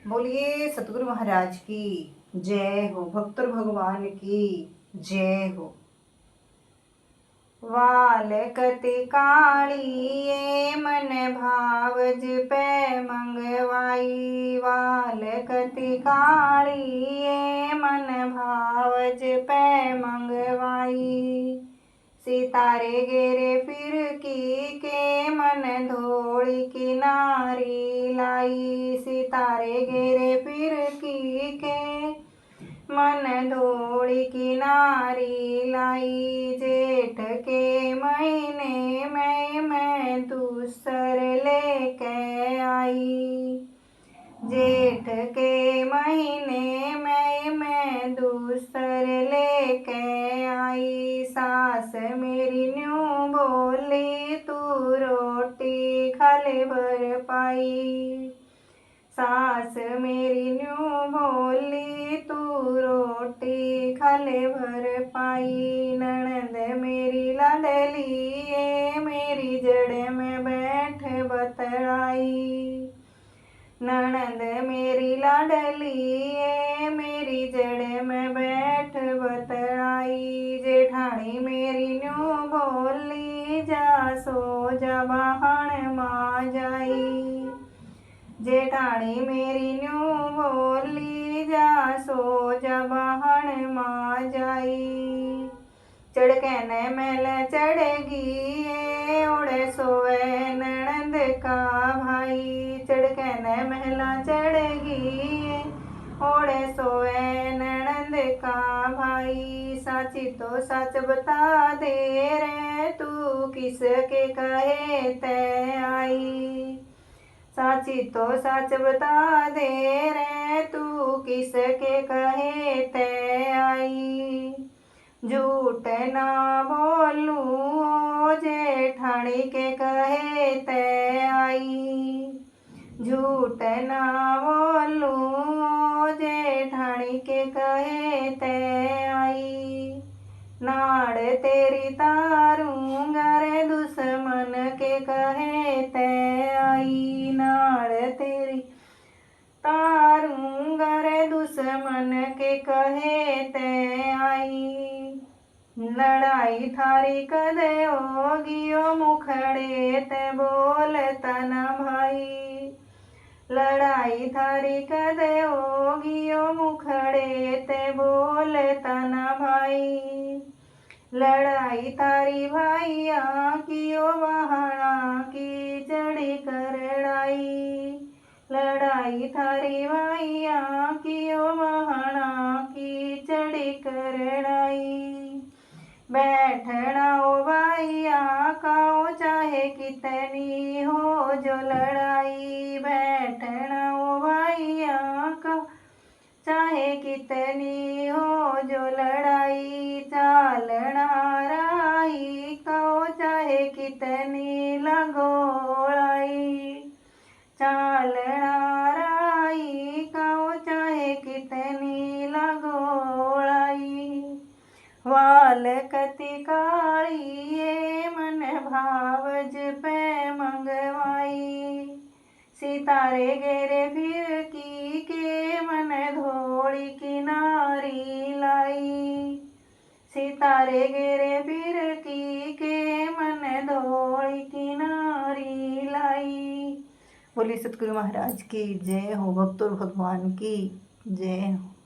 बोलिए सतगुरु महाराज की जय हो। भक्त और भगवान की जय हो। वाल कति काढ़िए मन भावज पै मंगवाई। वाल कति काढ़िए मन भावज पै मंगवाई। सितारे गेरे फिर की के मन धोड़ी किनारी लाई। सितारे गेरे फिर की के मन धोड़ी किनारी लाई। जेठ के महीने में मैं दूसर लेके आई। जेठ के महीने में मैं दूसर लेके आई। सास मेरी न्यू बोली तू रोटी खाले भर पाई। सास मेरी न्यू बोली तू रोटी खाले भर पाई। ननद मेरी लाडली मेरी जड़ में बैठ बतराई। ननद मेरी लाडली मेरी जड़ में बैठ बतराई। जेठानी मेरी न्यू बोली जा सो जा बाहण माँ जाई। जेठानी मेरी न्यू बोली जा सो जा बाहण माँ जाई। चढ़कने मेल चढ़गी ओढ़े सोए ननद का भाई। चढ़कने महला चढ़गी ओढ़े सोए ननद का भाई। साची तो सच बता दे रे तू किसके कहे ते आई। साची तो सच बता दे रे तू किसके कहे ते आई। झूठ ना बोलूं जेठानी के कहे ते आई। झूठ ना बोलूं जेठानी के कहे ते आई। नाड़ तेरी तारूंगा रे दुश्मन के कहे ते आई। नाड़ तेरी तारूंगा रे दुश्मन के कहे ते आई। लड़ाई थारी कदे होगी ओ मुखड़े ते बोलता न भाई। लड़ाई थारी कदे होगी ओ मुखड़े ते बोलता न भाई। लड़ाई तारी भाइया की ओ वहाना की चढ़ी करड़ाई। लड़ाई थारी भाइया की ओ वहाना की चढ़ी करड़ाई। बैठना ओ भैया का ओ चाहे कितनी हो जो लड़ाई। बैठना ओ भैया का चाहे कितनी हो जो लड़ाई। चालना राही का ओ चाहे कितनी लगोड़ाई। चालना राही का ओ चाहे कितनी लगोड़ाई। वाल कति काढ़िए मन भावज पे मंगवाई। सितारे गेरे फिर की के मन धोड़ी किनारी लाई। सितारे गेरे फिर की के मन धोड़ी किनारी लाई। बोलिए सतगुरु महाराज की जय हो। भक्त और भगवान की जय हो।